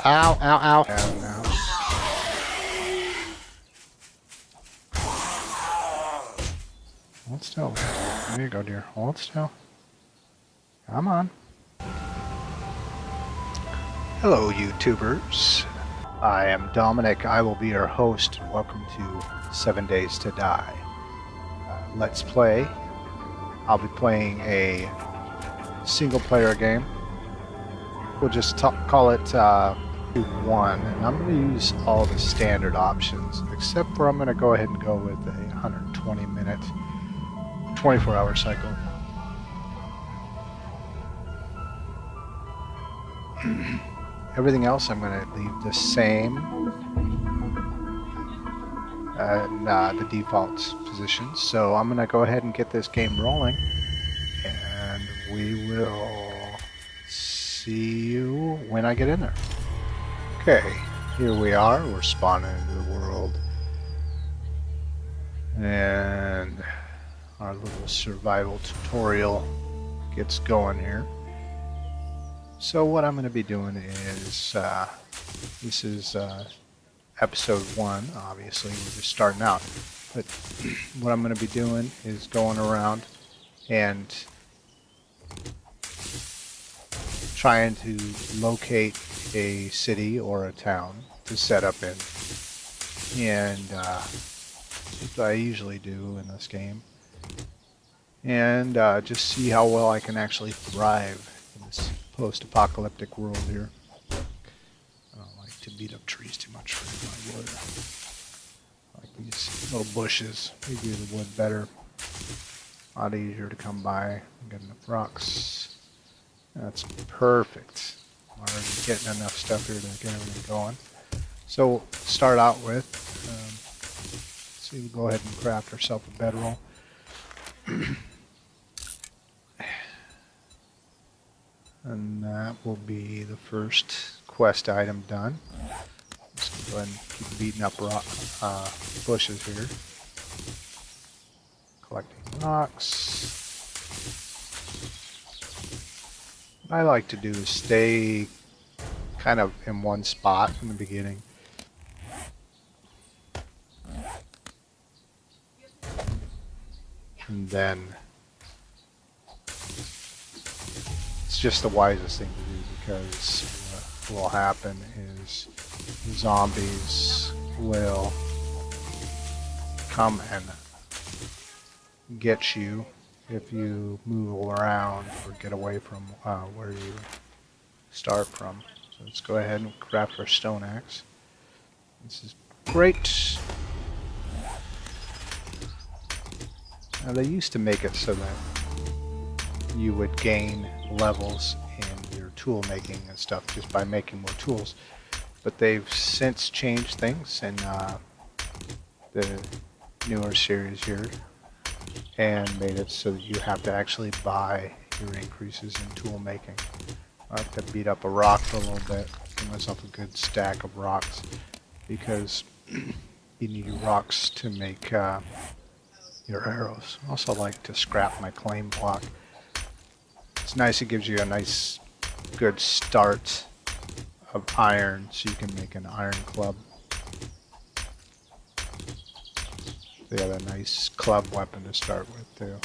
Ow, ow, ow. Down now. Hold still. There you go, dear. Hold still. Come on. Hello, YouTubers. I am Dominic. I will be your host. Welcome to 7 Days to Die. Let's play. I'll be playing a single-player game. We'll just call it 1, and I'm going to use all the standard options, except for I'm going to go ahead and go with a 120-minute, 24-hour cycle. Everything else I'm going to leave the same, the default positions. So I'm going to go ahead and get this game rolling, and we will see you when I get in there. Okay, here we are. We're spawning into the world, and our little survival tutorial gets going here. So what I'm going to be doing is, this is episode 1, obviously, we're just starting out, but what I'm going to be doing is going around and trying to locate a city or a town to set up in, and what I usually do in this game, and just see how well I can actually thrive in this post-apocalyptic world here. I don't like to beat up trees too much for my wood. I like these little bushes. They do the wood better. A lot easier to come by. Got enough rocks. That's perfect. I'm already getting enough stuff here to get everything going. So start out with, we'll go ahead and craft ourselves a bedroll. And that will be the first quest item done. Just go ahead and keep beating up bushes here. Collecting rocks. What I like to do is stay kind of in one spot in the beginning. And then it's just the wisest thing to do, because what will happen is zombies will come and get you if you move around or get away from where you start from. So let's go ahead and craft our stone axe. This is great. Now they used to make it so that you would gain levels in your tool making and stuff just by making more tools, but they've since changed things in the newer series here and made it so that you have to actually buy your increases in tool making. I like to beat up a rock for a little bit, give myself a good stack of rocks, because you need rocks to make your arrows. I also like to scrap my claim block. It's nice, it gives you a nice good start of iron, so you can make an iron club. They have a nice club weapon to start with too.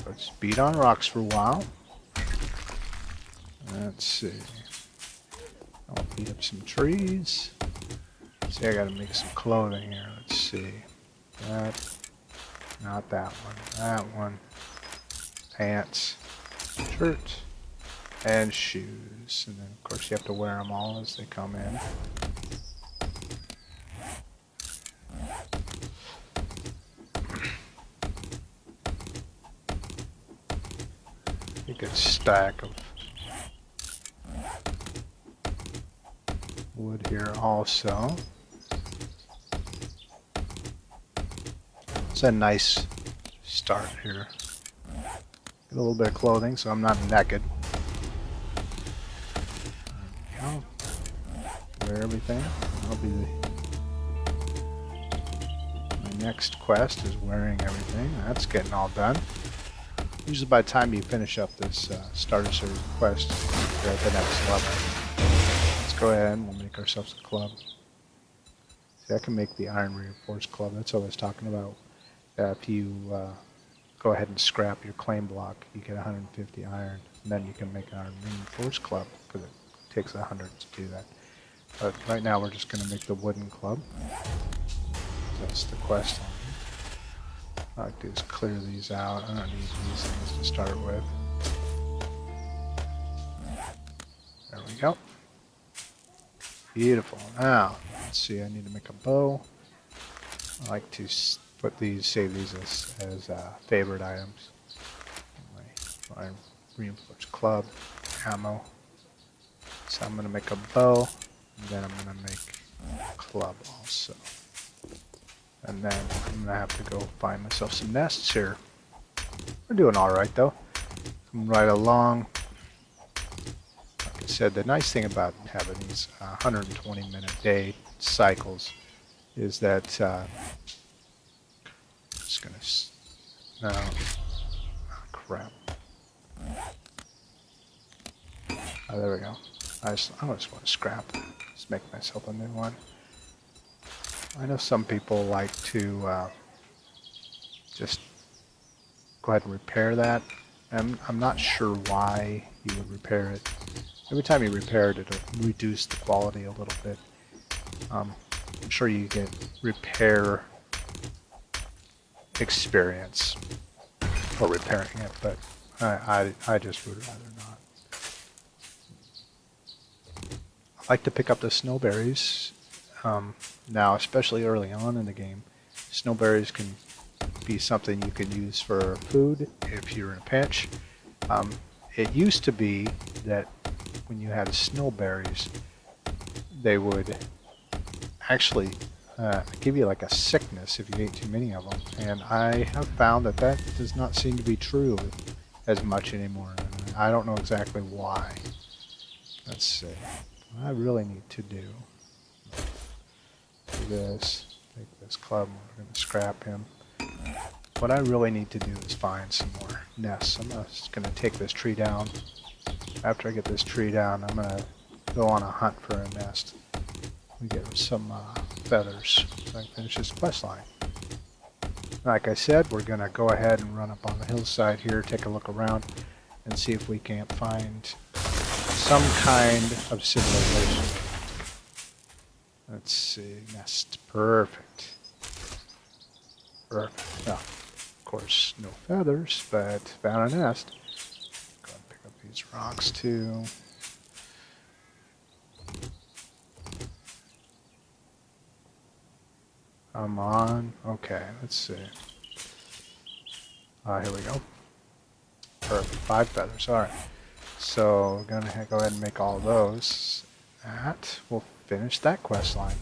Let's beat on rocks for a while. Let's see. I'll beat up some trees. See, I gotta make some clothing here. Let's see. That. Not that one. That one. Pants. Shirt. And shoes. And then, of course, you have to wear them all as they come in. A good stack of wood here also. It's a nice start here. Get a little bit of clothing so I'm not naked. There we go. Wear everything. That'll be my next quest is wearing everything. That's getting all done. Usually by the time you finish up this starter series quest, you're at the next level. Let's go ahead and we'll make ourselves a club. See, I can make the iron reinforced club. That's what I was talking about. If you go ahead and scrap your claim block, you get 150 iron, and then you can make an iron reinforced club because it takes 100 to do that. But right now we're just going to make the wooden club. That's the quest. All I like to do is clear these out. I don't need these things to start with. There we go. Beautiful. Now, let's see, I need to make a bow. I like to put these, save these as favorite items. My reinforced club, ammo. So I'm going to make a bow, and then I'm going to make a club also. And then I'm going to have to go find myself some nests here. We're doing alright though. I'm right along. Like I said, the nice thing about having these 120-minute day cycles is that just gonna no, oh, crap. Oh, there we go. I just want to scrap. Just make myself a new one. I know some people like to just go ahead and repair that. I'm not sure why you would repair it. Every time you repair it, it'll reduce the quality a little bit. I'm sure you get repair experience for repairing it, but I just would rather not. I like to pick up the snowberries. Now, especially early on in the game, snowberries can be something you can use for food if you're in a pinch. It used to be that when you had snowberries, they would actually give you like a sickness if you ate too many of them, and I have found that that does not seem to be true as much anymore. I don't know exactly why. Let's see. What I really need to do this, take this club, we're going to scrap him. What I really need to do is find some more nests. I'm just going to take this tree down. After I get this tree down, I'm going to go on a hunt for a nest. We get some feathers so I can finish this quest line. Like I said, we're going to go ahead and run up on the hillside here, take a look around, and see if we can't find some kind of civilization. Let's see, nest, perfect. Perfect. Now, of course, no feathers, but found a nest. Go and pick up these rocks too. Come on. Okay, let's see. Here we go. Perfect. 5 feathers. Alright. So we're going to go ahead and make all those. That will finish that quest line.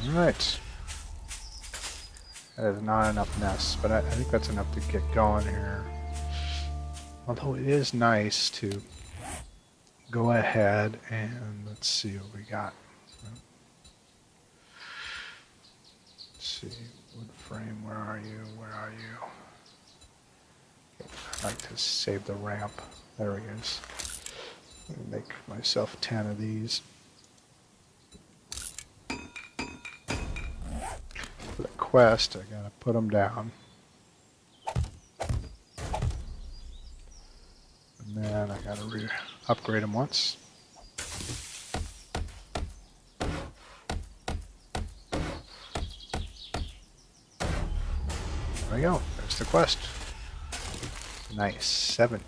Alright. That is not enough nests, but I think that's enough to get going here. Although it is nice to go ahead and let's see what we got. Let's see, wood frame, where are you? Where are you? I'd like to save the ramp. There he is. I'm going to make myself 10 of these. For the quest, I gotta put them down. And then I gotta upgrade them once. There we go. There's the quest. Nice. 17.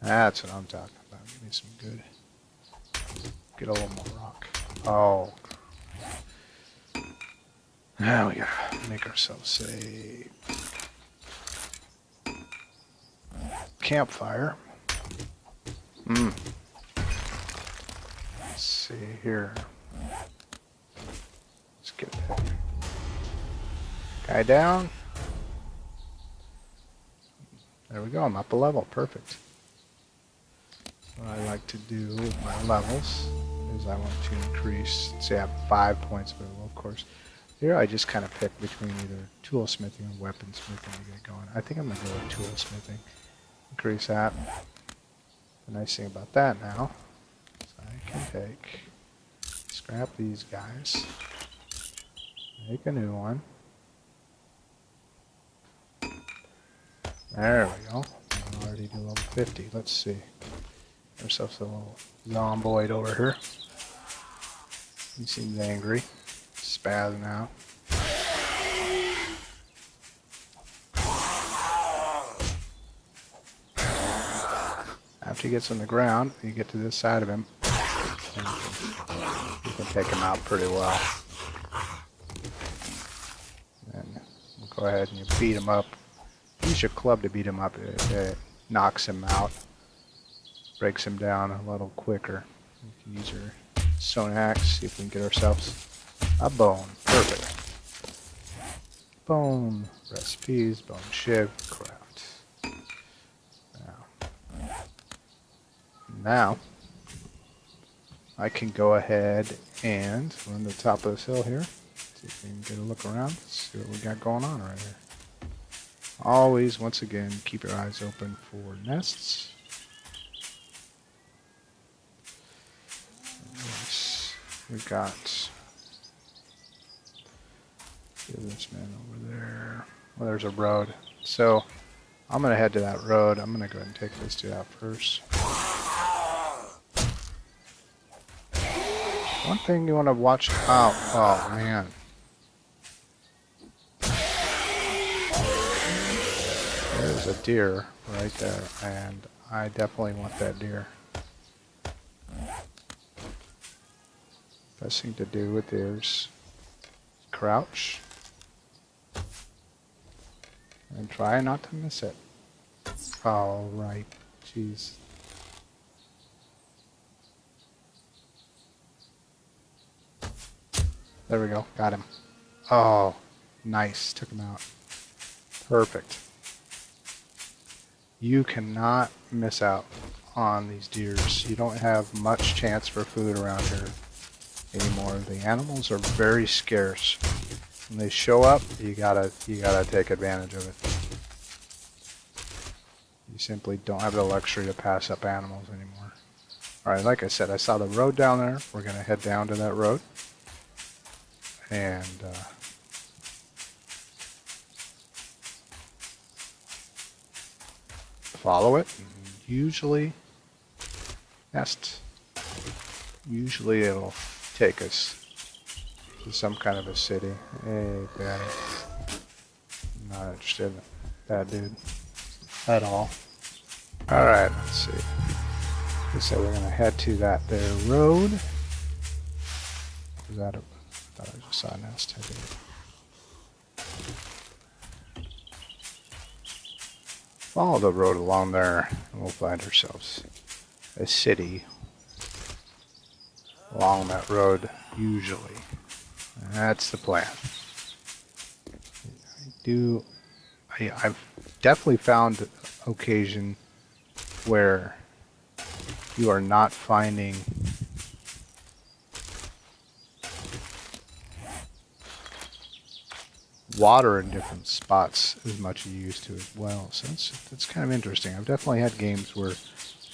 That's what I'm talking about. Give me some good. Get a little more rock. Oh. Now we gotta make ourselves a campfire. Let's see here. Let's get that guy down. There we go. I'm up a level. Perfect. What I like to do with my levels is I want to increase, say I have 5 points available, of course. Here I just kind of pick between either toolsmithing and weaponsmithing to get going. I think I'm going to go with toolsmithing. Increase that. The nice thing about that now is I can scrap these guys, make a new one. There we go. I'm already to level 50. Let's see. Get ourselves a little zomboid over here. He seems angry. Spazzing out. After he gets on the ground, you get to this side of him, and you can take him out pretty well. And we'll go ahead and you beat him up. Use your club to beat him up. It knocks him out, breaks him down a little quicker. You can use your stone axe, see if we can get ourselves a bone. Perfect. Bone recipes, bone shiv, craft. Now, I can go ahead and run to the top of this hill here. See if we can get a look around, see what we got going on right here. Always, once again, keep your eyes open for nests. Yes, we've got this man over there. Well, there's a road. So, I'm going to head to that road. I'm going to go ahead and take this dude out first. One thing you want to watch out. Oh, man. There's a deer right there, and I definitely want that deer. Best thing to do with deers, crouch, and try not to miss it. Oh, right. Jeez. There we go. Got him. Oh, nice. Took him out. Perfect. You cannot miss out on these deers. You don't have much chance for food around here anymore. The animals are very scarce. When they show up, you gotta take advantage of it. You simply don't have the luxury to pass up animals anymore. Alright, like I said, I saw the road down there. We're gonna head down to that road. And follow it. Usually it'll take us to some kind of a city. Hey, Daddy. Not interested in that dude at all. Alright, let's see. So we're gonna head to that there road. Is that a... I thought I just saw a nest. I did. Follow the road along there, and we'll find ourselves a city along that road, usually. And that's the plan. I've definitely found occasion where you are not finding water in different spots as much as you used to as well. So that's kind of interesting. I've definitely had games where you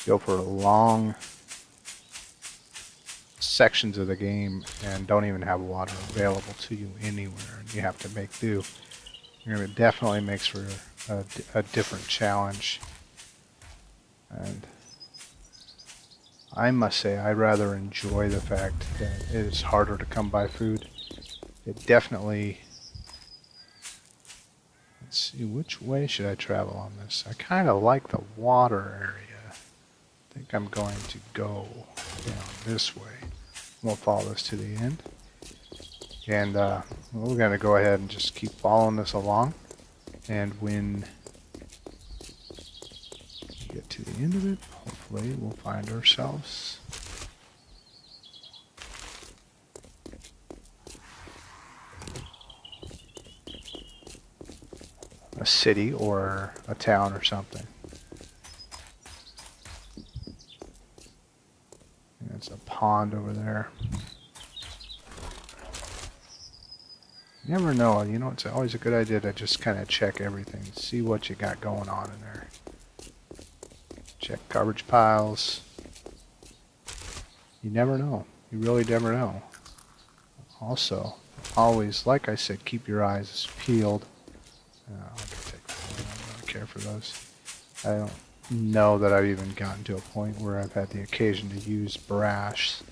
go for long sections of the game and don't even have water available to you anywhere, and you have to make do. It definitely makes for a different challenge. And I must say, I rather enjoy the fact that it is harder to come by food. It definitely... Let's see, which way should I travel on this? I kind of like the water area. I think I'm going to go down this way. We'll follow this to the end. And we're going to go ahead and just keep following this along. And when we get to the end of it, hopefully we'll find ourselves a city or a town or something. There's a pond over there. You never know. You know, it's always a good idea to just kind of check everything, see what you got going on in there. Check garbage piles. You never know. You really never know. Also, always, like I said, keep your eyes peeled. I can take that one. I don't really care for those. I don't know that I've even gotten to a point where I've had the occasion to use brass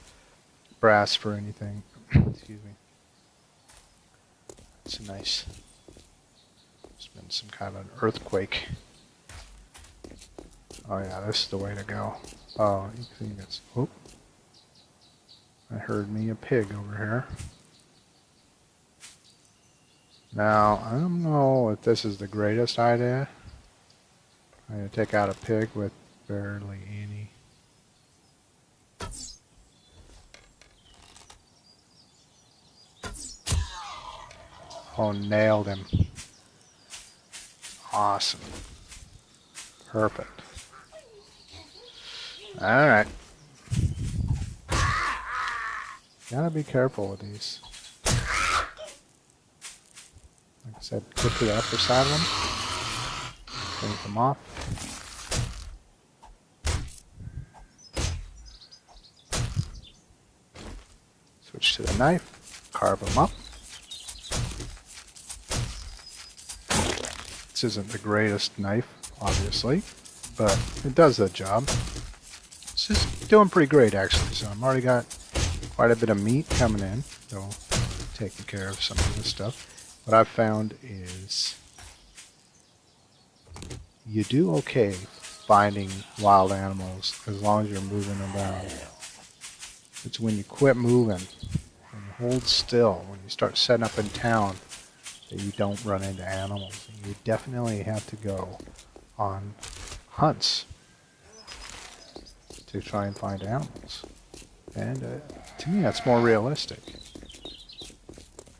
for anything. Excuse me. It's a nice. It's been some kind of an earthquake. Oh yeah, this is the way to go. Oh, you think it's. Oh, I heard me a pig over here. Now, I don't know if this is the greatest idea. I'm going to take out a pig with barely any. Oh, nailed him. Awesome. Perfect. Alright. Gotta be careful with these. Like I said, get to the upper side of them. Finish them off. Switch to the knife. Carve them up. This isn't the greatest knife, obviously, but it does the job. This is doing pretty great, actually, so I've already got quite a bit of meat coming in, so taking care of some of this stuff. What I've found is you do okay finding wild animals as long as you're moving around. It's when you quit moving and you hold still, when you start setting up in town, that you don't run into animals. And you definitely have to go on hunts to try and find animals. And to me, that's more realistic.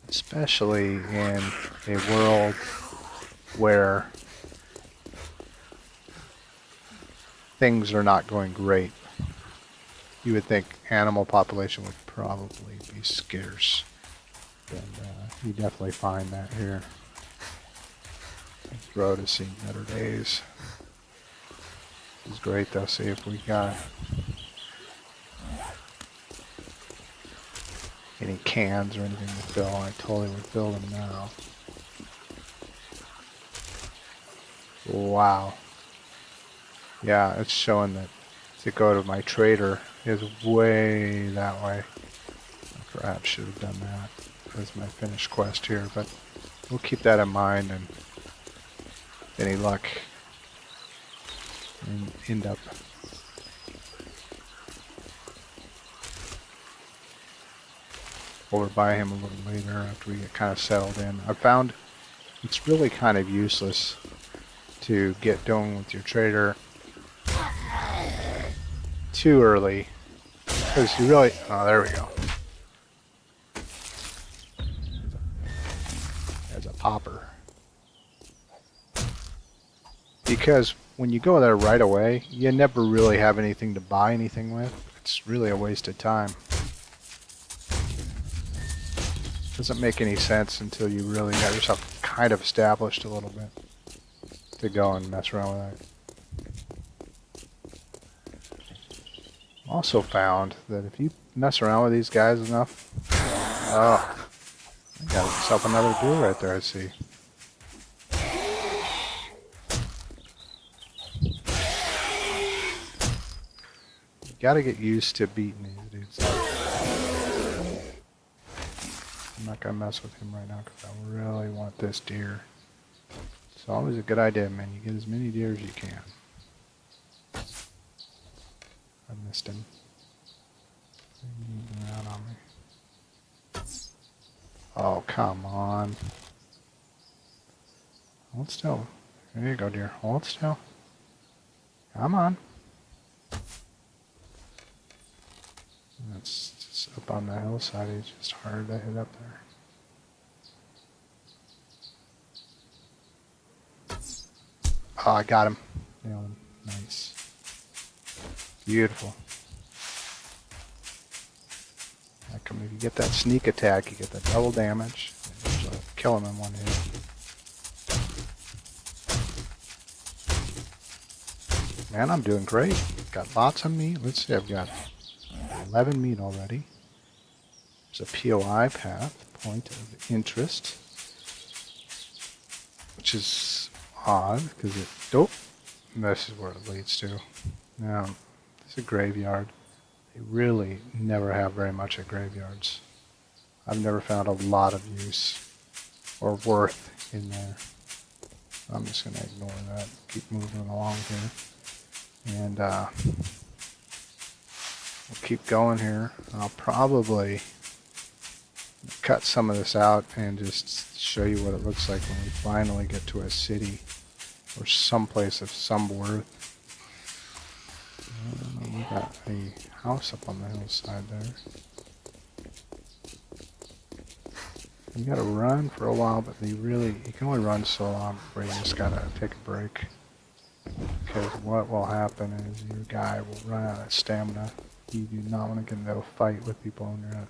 Especially in a world where things are not going great. You would think animal population would probably be scarce. And you definitely find that here. This road has seen better days. This is great though. See if we got any cans or anything to fill. I totally would fill them now. Wow. Yeah, it's showing that to go to my trader is way that way. I perhaps should have done that as my finished quest here, but we'll keep that in mind, and any luck and end up over by him a little later after we get kind of settled in. I found it's really kind of useless to get done with your trader too early, because you really, oh, there we go. There's a popper. Because when you go there right away, you never really have anything to buy anything with. It's really a waste of time. Doesn't make any sense until you really got yourself kind of established a little bit to go and mess around with that. Also found that if you mess around with these guys enough, oh, I got myself another deer right there, I see. You gotta get used to beating these dudes. I'm not gonna mess with him right now because I really want this deer. It's always a good idea, man. You get as many deer as you can. I missed him. He's moving around on me. Oh, come on. Hold still. There you go, dear. Hold still. Come on. That's just up on the hillside. He's just hard to hit up there. Oh, I got him. Nailed him. Nice. Beautiful. If you get that sneak attack, you get the double damage. kill him in one hit. Man, I'm doing great. Got lots of meat. Let's see, I've got 11 meat already. There's a POI path, point of interest, which is odd because it, oh, this is where it leads to. Now, it's a graveyard. They really never have very much at graveyards. I've never found a lot of use or worth in there. I'm just going to ignore that, keep moving along here. And we'll keep going here. I'll probably cut some of this out and just show you what it looks like when we finally get to a city or someplace of some worth. We got a house up on the hillside there. You gotta run for a while, but you can only run so long before you just gotta take a break. Because what will happen is your guy will run out of stamina. You do not want to get into a fight with people when you're out.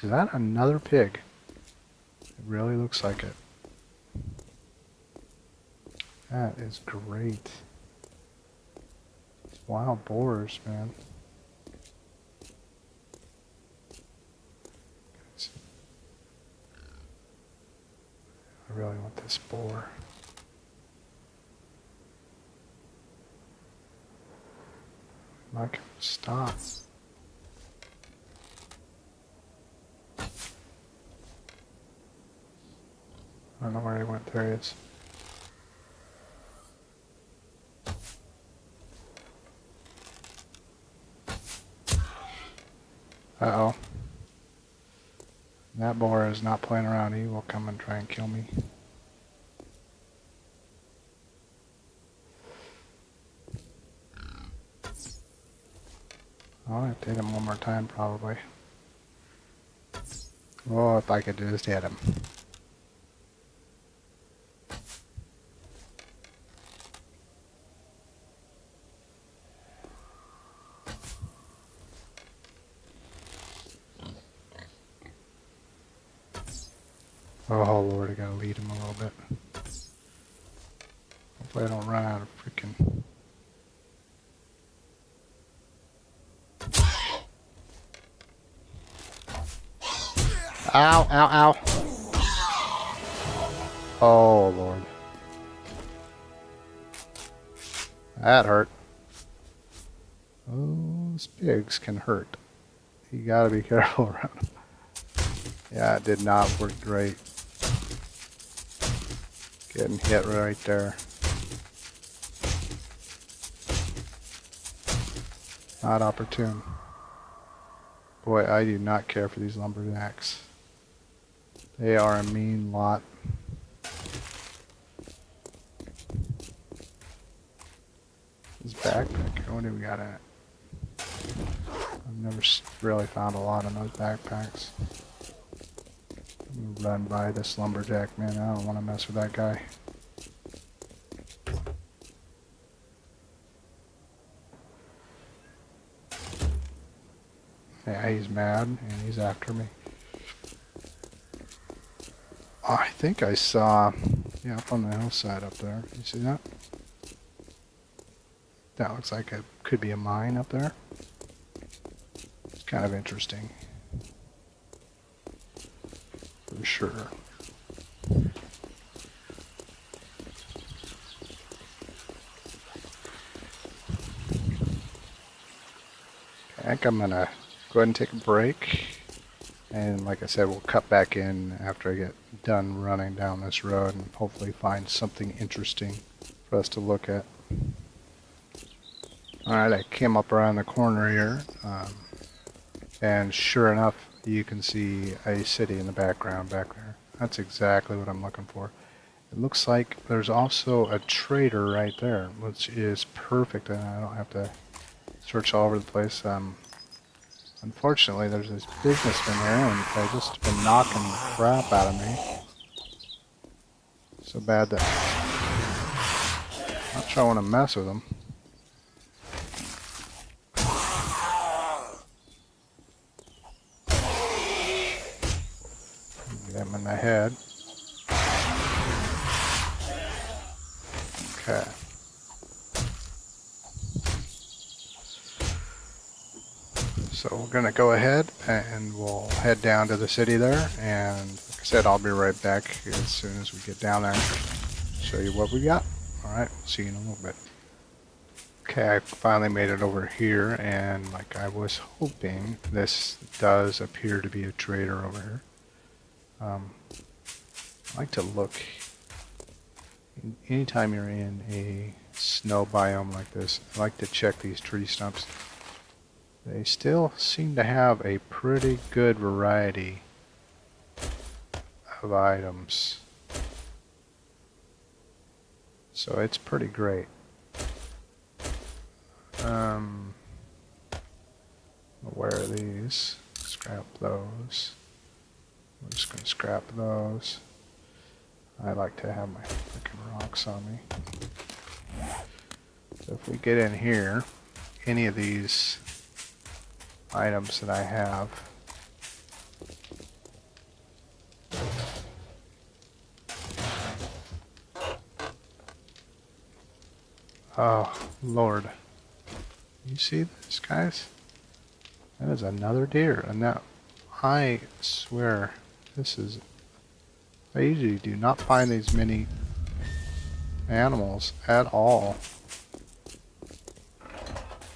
Is that another pig? It really looks like it. That is great. It's wild boars, man. I really want this boar. I can stop. I don't know where he went. There he is. Uh-oh. That boar is not playing around. He will come and try and kill me. I'll have to hit him one more time, probably. Oh, if I could just hit him. Oh Lord, I gotta lead him a little bit. Hopefully I don't run out of freaking... Ow, ow, ow. Oh Lord. That hurt. Those pigs can hurt. You gotta be careful around them. Yeah, it did not work great. Getting hit right there. Not opportune. Boy, I do not care for these lumberjacks. They are a mean lot. This backpack, what do we got in it? I've never really found a lot in those backpacks. I'm gonna run by this lumberjack, man. I don't want to mess with that guy. Yeah, he's mad and he's after me. Oh, I think I saw, yeah, up on the hillside up there. You see that? That looks like it could be a mine up there. It's kind of interesting. For sure. I think I'm gonna go ahead and take a break, and like I said, we'll cut back in after I get done running down this road and hopefully find something interesting for us to look at. Alright, I came up around the corner here, and sure enough, you can see a city in the background back there. That's exactly what I'm looking for. It looks like there's also a trader right there, which is perfect, and I don't have to search all over the place. Unfortunately, there's this businessman here, and they've just been knocking the crap out of me. So bad that I'm not sure I want to mess with them. Get him in the head. Okay. So we're going to go ahead and we'll head down to the city there. And like I said, I'll be right back as soon as we get down there. Show you what we got. All right, see you in a little bit. Okay, I finally made it over here, and like I was hoping, this does appear to be a trader over here. I like to look, anytime you're in a snow biome like this, I like to check these tree stumps. They still seem to have a pretty good variety of items. So it's pretty great. Where are these? Scrap those. We're just going to scrap those. I like to have my freaking rocks on me. So if we get in here, any of these items that I have, oh Lord, you see this, guys? That is another deer, and now I swear this is, I usually do not find these many animals at all.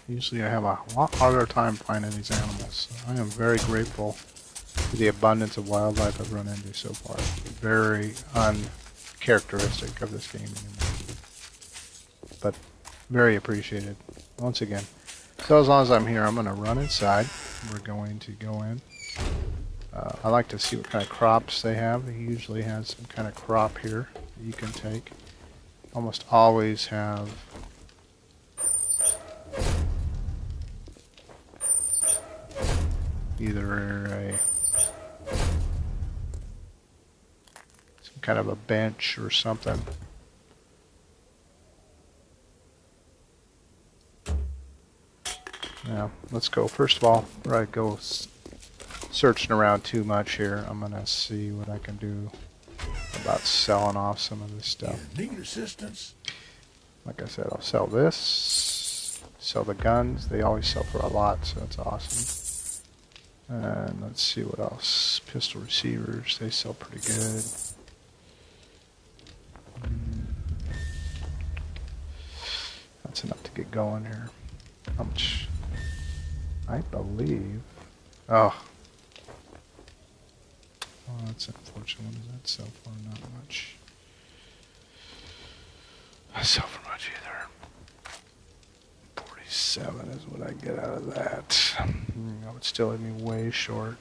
Usually I have a lot harder time finding these animals. So I am very grateful for the abundance of wildlife I've run into so far. Very uncharacteristic of this game anymore. But very appreciated once again. So as long as I'm here, I'm going to run inside. We're going to go in. I like to see what kind of crops they have. They usually have some kind of crop here that you can take. Almost always have either some kind of a bench or something. Now, let's go. First of all, before I go searching around too much here, I'm gonna see what I can do about selling off some of this stuff. Need assistance? Like I said, I'll sell this, sell the guns. They always sell for a lot, so that's awesome. And let's see what else. Pistol receivers, they sell pretty good. That's enough to get going here. How much? I believe. Oh, that's unfortunate. What does that sell for? Not much. I sell for much either. 47 is what I get out of that. That would still leave me way short.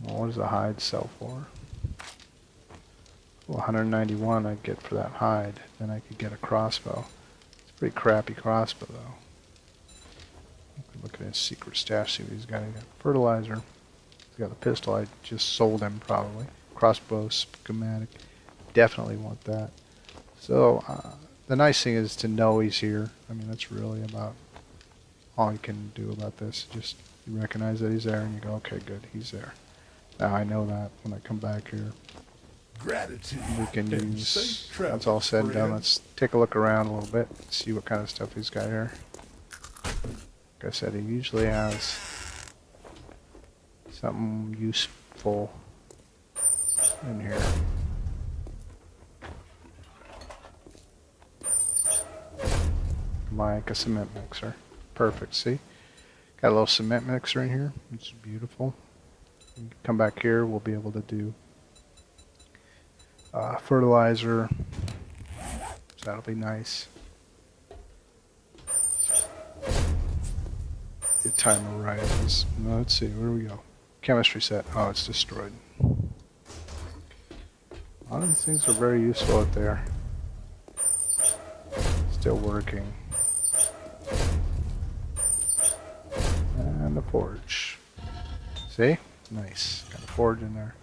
Well, what does the hide sell for? Well, 191 I'd get for that hide. Then I could get a crossbow. It's a pretty crappy crossbow though. Look at his secret stash, see what he's got. He got fertilizer. He's got a pistol. I just sold him probably. Crossbow schematic. Definitely want that. So the nice thing is to know he's here. I mean, that's really about all you can do about this. Just you recognize that he's there and you go, okay, good, he's there. Now I know that when I come back here. Gratitude. We can use, that's all said and done. Let's take a look around a little bit, see what kind of stuff he's got here. Like I said, he usually has something useful in here. Like a cement mixer. Perfect, see? Got a little cement mixer in here, which is beautiful. Come back here, we'll be able to do fertilizer, so that'll be nice. The timer rises. Let's see, where do we go? Chemistry set. Oh, it's destroyed. A lot of these things are very useful out there. Still working. And a forge. See? Nice. Got a forge in there.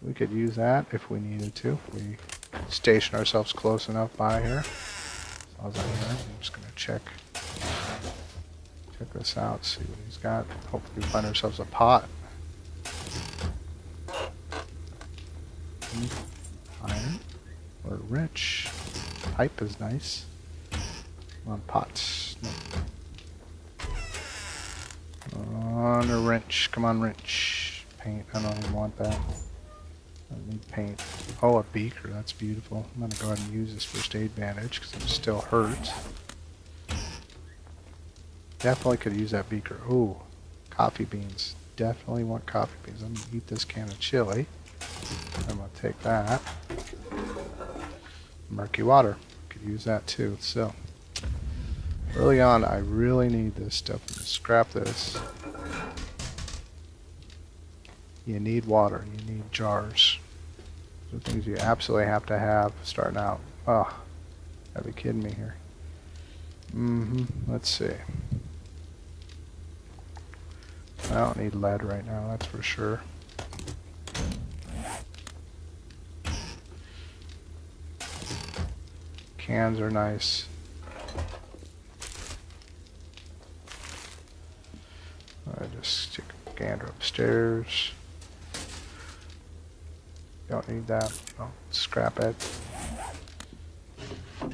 We could use that if we needed to. If we station ourselves close enough by here. So I'm just going to check this out, see what he's got. Hopefully we find ourselves a pot. Any iron? We're rich. Pipe is nice. Come on, pots. No. On a wrench. Come on, wrench. Paint. I don't even want that. I need paint. Oh, a beaker. That's beautiful. I'm going to go ahead and use this first aid bandage because I'm still hurt. Definitely could use that beaker. Ooh, coffee beans. Definitely want coffee beans. I'm going to eat this can of chili. I'm going to take that. Murky water. Could use that too. So, early on, I really need this stuff. I'm going to scrap this. You need water. You need jars. Those are things you absolutely have to have starting out. Oh, gotta be kidding me here. Let's see. I don't need lead right now, that's for sure. Cans are nice. I just stick a gander upstairs. Don't need that. Oh, scrap it. I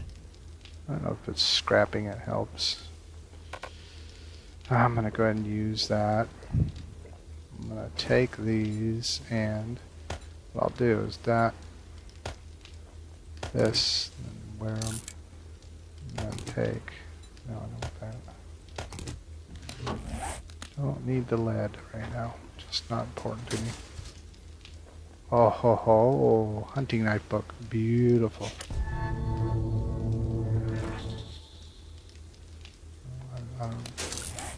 don't know if it's scrapping it helps. I'm going to go ahead and use that. I'm going to take these and what I'll do is that, this, and wear them, and then take, no, I don't want that. Don't need the lead right now, just not important to me. Oh ho ho, hunting knife book, beautiful. I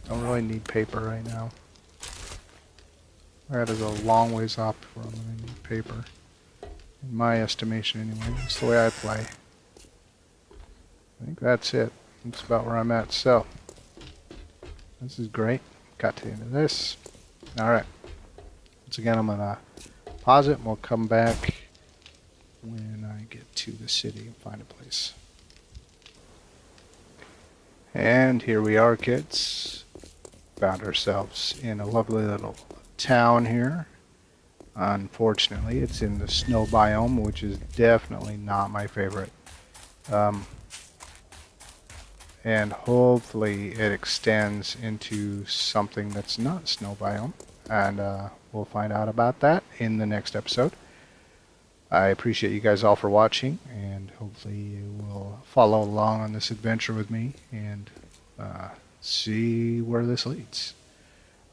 don't really need paper right now. That is a long ways off before I'm going to need paper. In my estimation anyway, that's the way I play. I think that's it. That's about where I'm at. So, this is great. Got to the end of this. Alright. Once again, I'm going to pause it and we'll come back when I get to the city and find a place. And here we are, kids. Found ourselves in a lovely little town here. Unfortunately, it's in the snow biome, which is definitely not my favorite. And hopefully it extends into something that's not snow biome. And we'll find out about that in the next episode. I appreciate you guys all for watching, and hopefully you will follow along on this adventure with me and see where this leads.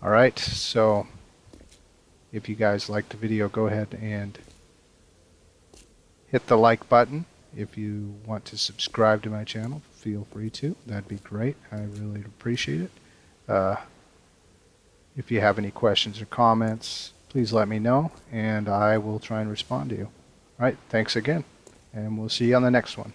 Alright, so if you guys liked the video, go ahead and hit the like button. If you want to subscribe to my channel, feel free to. That'd be great. I really appreciate it. If you have any questions or comments, please let me know, and I will try and respond to you. All right, thanks again, and we'll see you on the next one.